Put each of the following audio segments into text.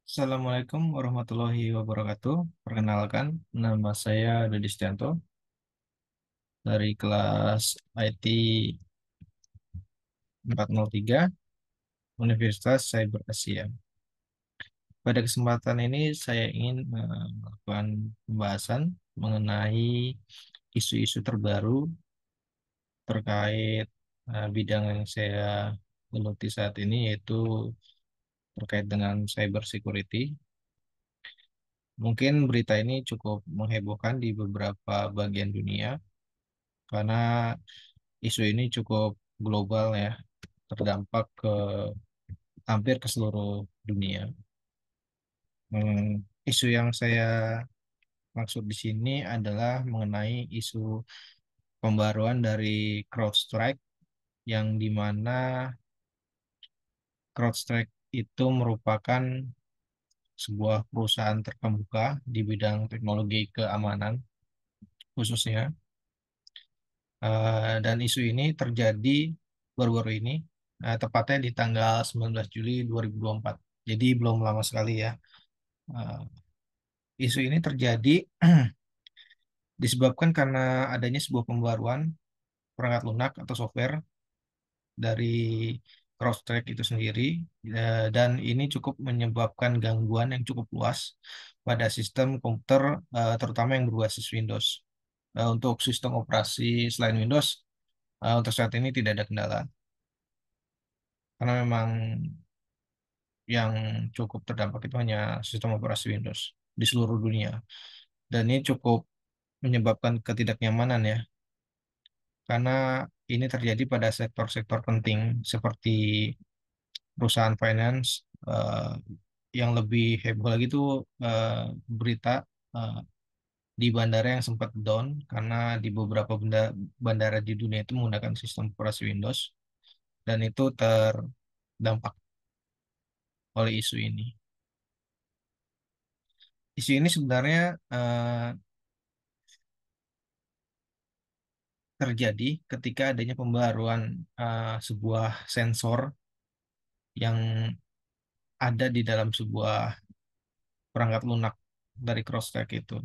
Assalamualaikum warahmatullahi wabarakatuh. Perkenalkan, nama saya Dodi Stianto dari kelas IT 403 Universitas Cyber Asia. Pada kesempatan ini saya ingin melakukan pembahasan mengenai isu-isu terbaru terkait bidang yang saya geluti saat ini, yaitu terkait dengan cyber security. Mungkin berita ini cukup menghebohkan di beberapa bagian dunia karena isu ini cukup global ya, terdampak ke hampir ke seluruh dunia. Isu yang saya maksud di sini adalah mengenai isu pembaruan dari CrowdStrike, yang dimana CrowdStrike itu merupakan sebuah perusahaan terkemuka di bidang teknologi keamanan khususnya. Dan isu ini terjadi baru-baru ini, tepatnya di tanggal 19 Juli 2024. Jadi belum lama sekali ya. Eh, Isu ini terjadi disebabkan karena adanya sebuah pembaruan perangkat lunak atau software dari CrowdStrike itu sendiri, dan ini cukup menyebabkan gangguan yang cukup luas pada sistem komputer, terutama yang berbasis Windows. Untuk sistem operasi selain Windows, untuk saat ini tidak ada kendala karena memang yang cukup terdampak itu hanya sistem operasi Windows di seluruh dunia, dan ini cukup menyebabkan ketidaknyamanan ya, karena ini terjadi pada sektor-sektor penting seperti perusahaan finance. eh, yang lebih heboh lagi tuh, eh, berita eh, di bandara yang sempat down karena di beberapa bandara di dunia itu menggunakan sistem operasi Windows, dan itu terdampak oleh isu ini. Isu ini sebenarnya terjadi ketika adanya pembaruan sebuah sensor yang ada di dalam sebuah perangkat lunak dari CrowdStrike itu.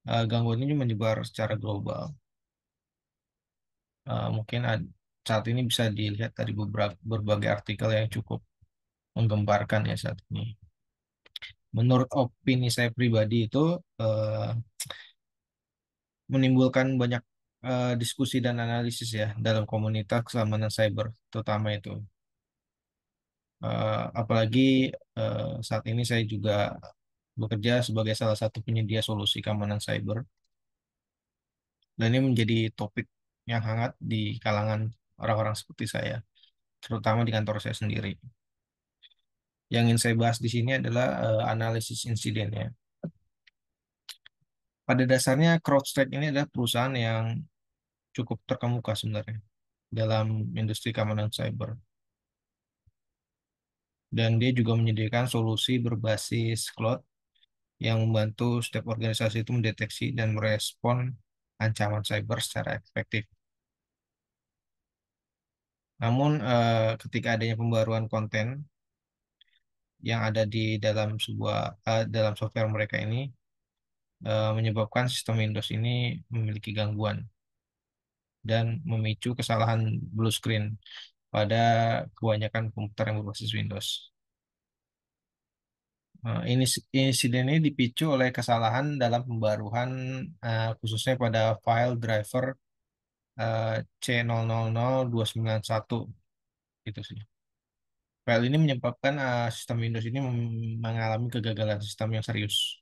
Gangguan ini menyebar secara global. Mungkin saat ini bisa dilihat dari berbagai artikel yang cukup menggemparkan ya saat ini. Menurut opini saya pribadi itu eh, menimbulkan banyak diskusi dan analisis ya dalam komunitas keamanan cyber, terutama itu. Apalagi saat ini saya juga bekerja sebagai salah satu penyedia solusi keamanan cyber, dan ini menjadi topik yang hangat di kalangan orang-orang seperti saya, terutama di kantor saya sendiri. Yang ingin saya bahas di sini adalah analisis insidennya. Pada dasarnya CrowdStrike ini adalah perusahaan yang cukup terkemuka sebenarnya dalam industri keamanan cyber, dan dia juga menyediakan solusi berbasis cloud yang membantu setiap organisasi itu mendeteksi dan merespon ancaman cyber secara efektif. Namun, ketika adanya pembaruan konten yang ada di dalam dalam software mereka ini, menyebabkan sistem Windows ini memiliki gangguan dan memicu kesalahan blue screen pada kebanyakan komputer yang berbasis Windows. Insiden ini dipicu oleh kesalahan dalam pembaruan, khususnya pada file driver C000291 gitu sih. File ini menyebabkan sistem Windows ini mengalami kegagalan sistem yang serius.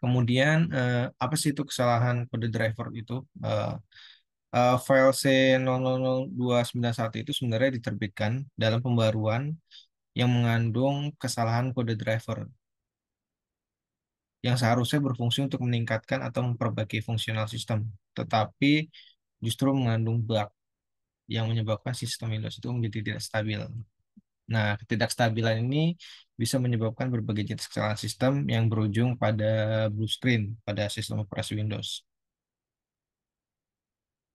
Kemudian, apa sih itu kesalahan kode driver itu? Eh, File C000291 itu sebenarnya diterbitkan dalam pembaruan yang mengandung kesalahan kode driver yang seharusnya berfungsi untuk meningkatkan atau memperbaiki fungsional sistem, tetapi justru mengandung bug yang menyebabkan sistem Windows itu menjadi tidak stabil. Nah, ketidakstabilan ini bisa menyebabkan berbagai jenis kesalahan sistem yang berujung pada blue screen pada sistem operasi Windows.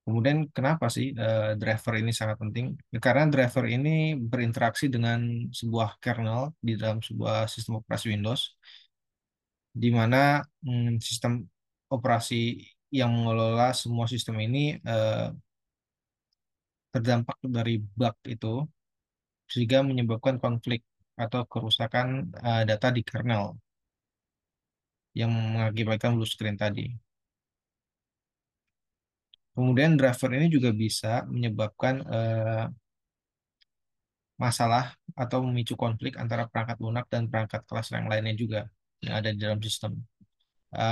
Kemudian kenapa sih driver ini sangat penting? Karena driver ini berinteraksi dengan sebuah kernel di dalam sebuah sistem operasi Windows, di mana sistem operasi yang mengelola semua sistem ini terdampak dari bug itu, sehingga menyebabkan konflik atau kerusakan data di kernel yang mengakibatkan blue screen tadi. Kemudian driver ini juga bisa menyebabkan masalah atau memicu konflik antara perangkat lunak dan perangkat kelas yang lainnya juga yang ada di dalam sistem.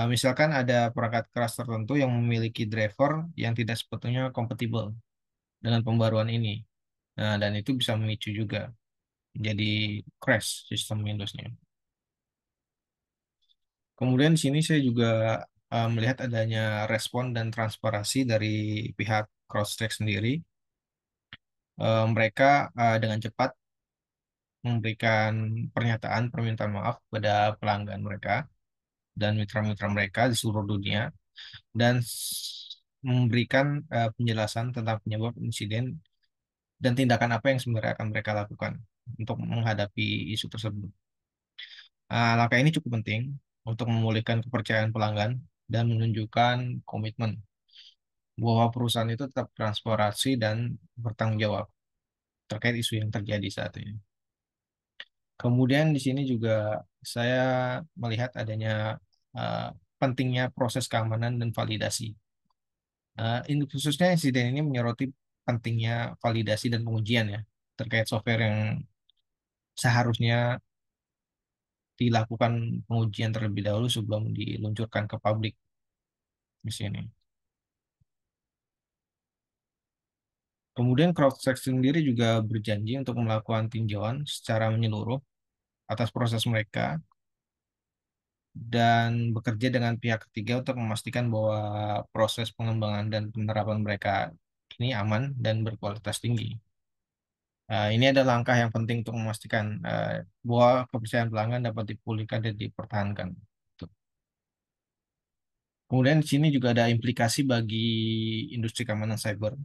Misalkan ada perangkat kelas tertentu yang memiliki driver yang tidak sebetulnya kompatibel dengan pembaruan ini. Nah, dan itu bisa memicu juga jadi crash sistem Windows-nya. Kemudian di sini saya juga melihat adanya respon dan transparansi dari pihak CrowdStrike sendiri. Mereka dengan cepat memberikan pernyataan permintaan maaf kepada pelanggan mereka dan mitra-mitra mereka di seluruh dunia dan memberikan penjelasan tentang penyebab insiden dan tindakan apa yang sebenarnya akan mereka lakukan untuk menghadapi isu tersebut. Langkah ini cukup penting untuk memulihkan kepercayaan pelanggan dan menunjukkan komitmen bahwa perusahaan itu tetap transparansi dan bertanggung jawab terkait isu yang terjadi saat ini. Kemudian di sini juga saya melihat adanya uh, pentingnya proses keamanan dan validasi. Ini khususnya insiden ini menyoroti pentingnya validasi dan pengujian ya terkait software yang seharusnya dilakukan pengujian terlebih dahulu sebelum diluncurkan ke publik di sini. Kemudian CrowdStrike sendiri juga berjanji untuk melakukan tinjauan secara menyeluruh atas proses mereka dan bekerja dengan pihak ketiga untuk memastikan bahwa proses pengembangan dan penerapan mereka ini aman dan berkualitas tinggi. Ini adalah langkah yang penting untuk memastikan bahwa kepercayaan pelanggan dapat dipulihkan dan dipertahankan. Tuh. Kemudian di sini juga ada implikasi bagi industri keamanan cyber.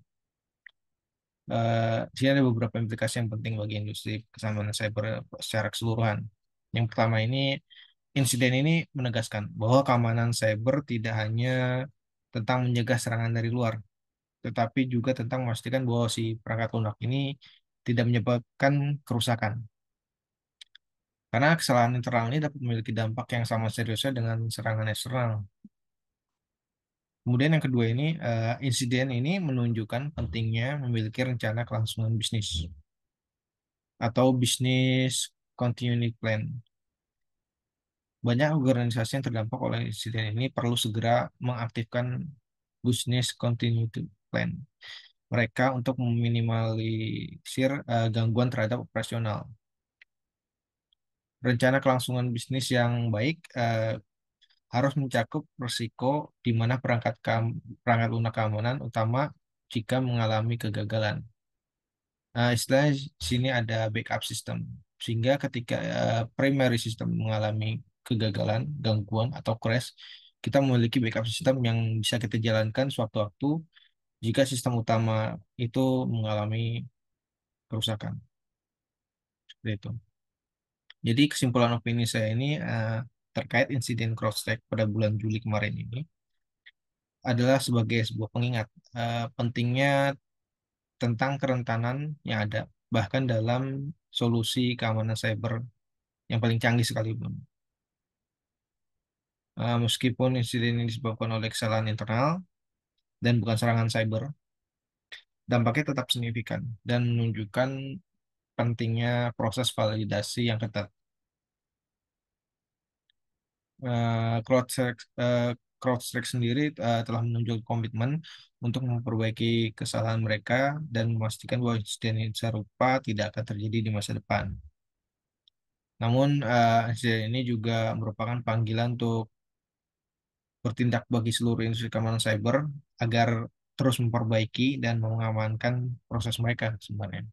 Di sini ada beberapa implikasi yang penting bagi industri keamanan cyber secara keseluruhan. Yang pertama ini, insiden ini menegaskan bahwa keamanan cyber tidak hanya tentang mencegah serangan dari luar, tetapi juga tentang memastikan bahwa si perangkat lunak ini tidak menyebabkan kerusakan. Karena kesalahan internal ini dapat memiliki dampak yang sama seriusnya dengan serangan eksternal. Kemudian yang kedua ini, insiden ini menunjukkan pentingnya memiliki rencana kelangsungan bisnis atau bisnis continuity plan. Banyak organisasi yang terdampak oleh insiden ini perlu segera mengaktifkan business continuity plan mereka untuk meminimalisir gangguan terhadap operasional. Rencana kelangsungan bisnis yang baik harus mencakup risiko di mana perangkat lunak keamanan utama jika mengalami kegagalan. Istilahnya di sini ada backup system, sehingga ketika primary system mengalami kegagalan, gangguan atau crash, kita memiliki backup system yang bisa kita jalankan sewaktu-waktu jika sistem utama itu mengalami kerusakan. Seperti itu. Jadi kesimpulan opini saya ini terkait insiden CrowdStrike pada bulan Juli kemarin ini adalah sebagai sebuah pengingat pentingnya tentang kerentanan yang ada, bahkan dalam solusi keamanan cyber yang paling canggih sekalipun. Meskipun insiden ini disebabkan oleh kesalahan internal dan bukan serangan cyber, dampaknya tetap signifikan dan menunjukkan pentingnya proses validasi yang ketat. CrowdStrike sendiri telah menunjukkan komitmen untuk memperbaiki kesalahan mereka dan memastikan bahwa insiden serupa tidak akan terjadi di masa depan. Namun, insiden ini juga merupakan panggilan untuk bertindak bagi seluruh industri keamanan cyber agar terus memperbaiki dan mengamankan proses mereka sebenarnya.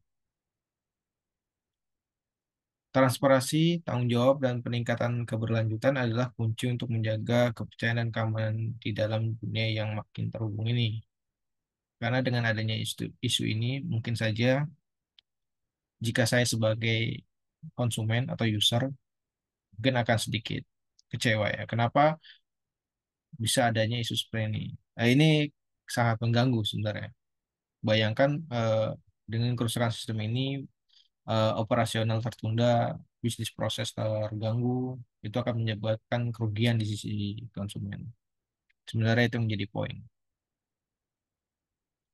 Transparansi, tanggung jawab, dan peningkatan keberlanjutan adalah kunci untuk menjaga kepercayaan dan keamanan di dalam dunia yang makin terhubung ini. Karena dengan adanya isu ini, mungkin saja jika saya sebagai konsumen atau user, mungkin akan sedikit kecewa ya. Kenapa bisa adanya isu seperti ini? Nah, ini sangat mengganggu sebenarnya. Bayangkan dengan kerusakan sistem ini, operasional tertunda, bisnis proses terganggu, itu akan menyebabkan kerugian di sisi konsumen. Sebenarnya itu menjadi poin.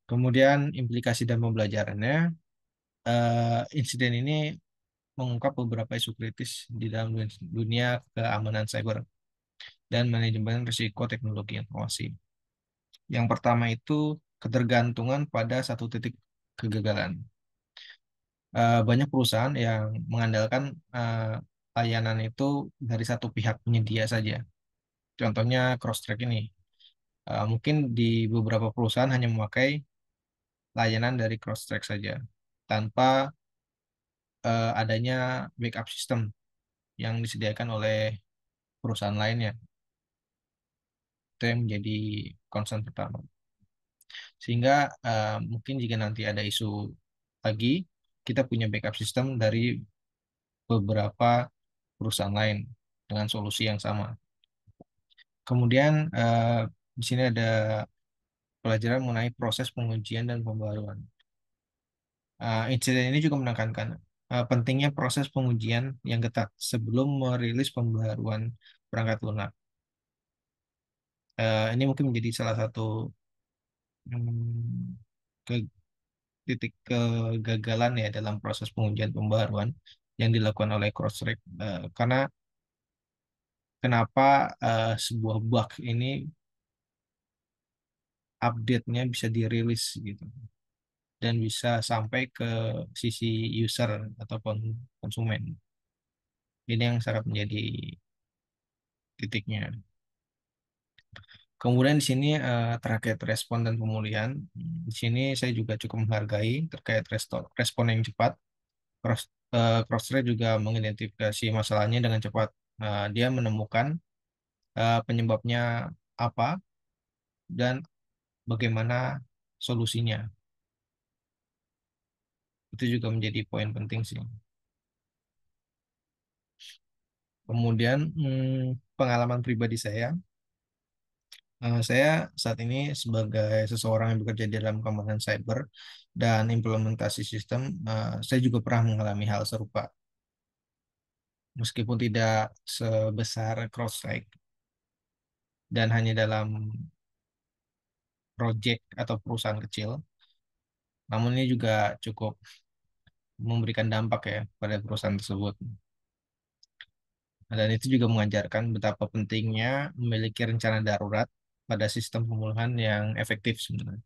Kemudian implikasi dan pembelajarannya, insiden ini mengungkap beberapa isu kritis di dalam dunia keamanan cyber dan manajemen risiko teknologi informasi. Yang pertama itu ketergantungan pada satu titik kegagalan. Banyak perusahaan yang mengandalkan layanan itu dari satu pihak penyedia saja. Contohnya CrosstrAck ini. Mungkin di beberapa perusahaan hanya memakai layanan dari CrosstrAck saja, tanpa adanya backup system yang disediakan oleh perusahaan lainnya. Itu yang menjadi concern pertama. Sehingga mungkin jika nanti ada isu lagi, kita punya backup system dari beberapa perusahaan lain dengan solusi yang sama. Kemudian di sini ada pelajaran mengenai proses pengujian dan pembaruan. Insiden ini juga menekankan pentingnya proses pengujian yang ketat sebelum merilis pembaruan perangkat lunak. Ini mungkin menjadi salah satu hmm, ke- titik kegagalan ya dalam proses pengujian pembaruan yang dilakukan oleh CrosstrAck. Karena kenapa sebuah bug ini update-nya bisa dirilis gitu dan bisa sampai ke sisi user ataupun konsumen. Ini yang sangat menjadi titiknya. Kemudian di sini terkait respon dan pemulihan, di sini saya juga cukup menghargai terkait respon yang cepat. Crosstrek juga mengidentifikasi masalahnya dengan cepat. Dia menemukan penyebabnya apa dan bagaimana solusinya. Itu juga menjadi poin penting sih. Kemudian pengalaman pribadi saya saat ini sebagai seseorang yang bekerja di dalam keamanan cyber dan implementasi sistem, saya juga pernah mengalami hal serupa. Meskipun tidak sebesar CrowdStrike dan hanya dalam project atau perusahaan kecil, namun ini juga cukup memberikan dampak ya pada perusahaan tersebut. Dan itu juga mengajarkan betapa pentingnya memiliki rencana darurat pada sistem pemulihan yang efektif sebenarnya.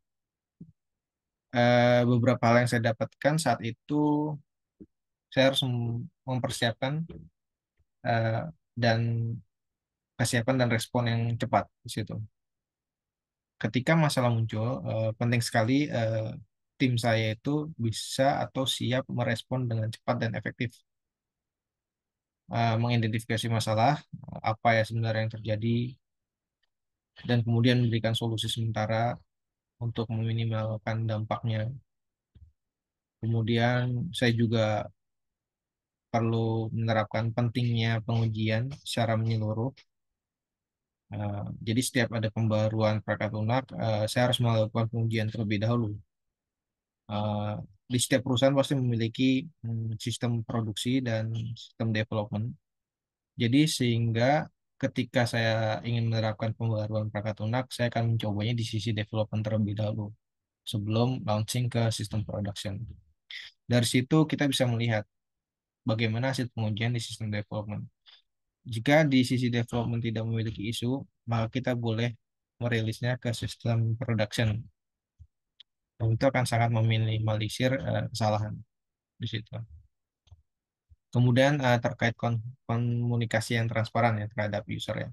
Beberapa hal yang saya dapatkan saat itu, saya harus mempersiapkan eh, dan kesiapan dan respon yang cepat di situ. Ketika masalah muncul, penting sekali tim saya itu bisa atau siap merespon dengan cepat dan efektif, mengidentifikasi masalah, apa ya sebenarnya yang terjadi, dan kemudian memberikan solusi sementara untuk meminimalkan dampaknya. Kemudian saya juga perlu menerapkan pentingnya pengujian secara menyeluruh. Jadi setiap ada pembaruan perangkat lunak, saya harus melakukan pengujian terlebih dahulu. Eh, di setiap perusahaan pasti memiliki sistem produksi dan sistem development. Jadi sehingga ketika saya ingin menerapkan pembaruan perangkat lunak, saya akan mencobanya di sisi development terlebih dahulu sebelum launching ke sistem production. Dari situ kita bisa melihat bagaimana hasil pengujian di sistem development. Jika di sisi development tidak memiliki isu, maka kita boleh merilisnya ke sistem production. Dan itu akan sangat meminimalisir kesalahan di situ. Kemudian terkait komunikasi yang transparan ya terhadap user ya.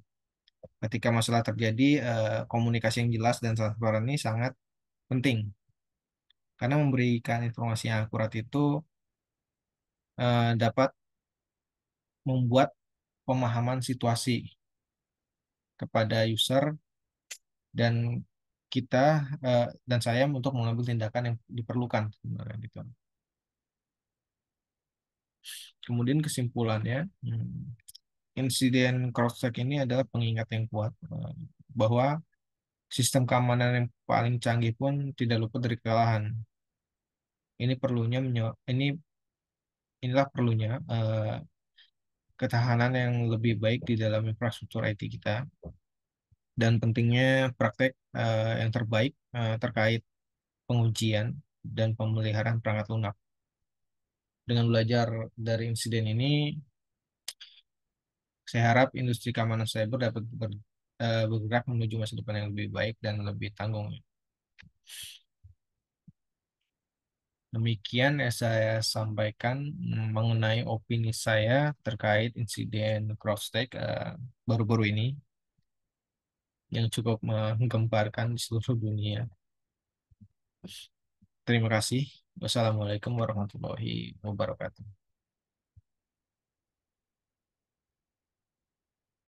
Ketika masalah terjadi, komunikasi yang jelas dan transparan ini sangat penting karena memberikan informasi yang akurat itu dapat membuat pemahaman situasi kepada user dan kita dan saya untuk mengambil tindakan yang diperlukan sebenarnya gitu. Kemudian kesimpulannya, insiden CrowdStrike ini adalah pengingat yang kuat bahwa sistem keamanan yang paling canggih pun tidak luput dari kekalahan. Ini perlunya inilah perlunya ketahanan yang lebih baik di dalam infrastruktur IT kita dan pentingnya praktek yang terbaik terkait pengujian dan pemeliharaan perangkat lunak. Dengan belajar dari insiden ini, saya harap industri keamanan cyber dapat bergerak menuju masa depan yang lebih baik dan lebih tanggung. Demikian yang saya sampaikan mengenai opini saya terkait insiden CrowdStrike baru-baru ini yang cukup menggemparkan di seluruh dunia. Terima kasih. Wassalamualaikum warahmatullahi wabarakatuh.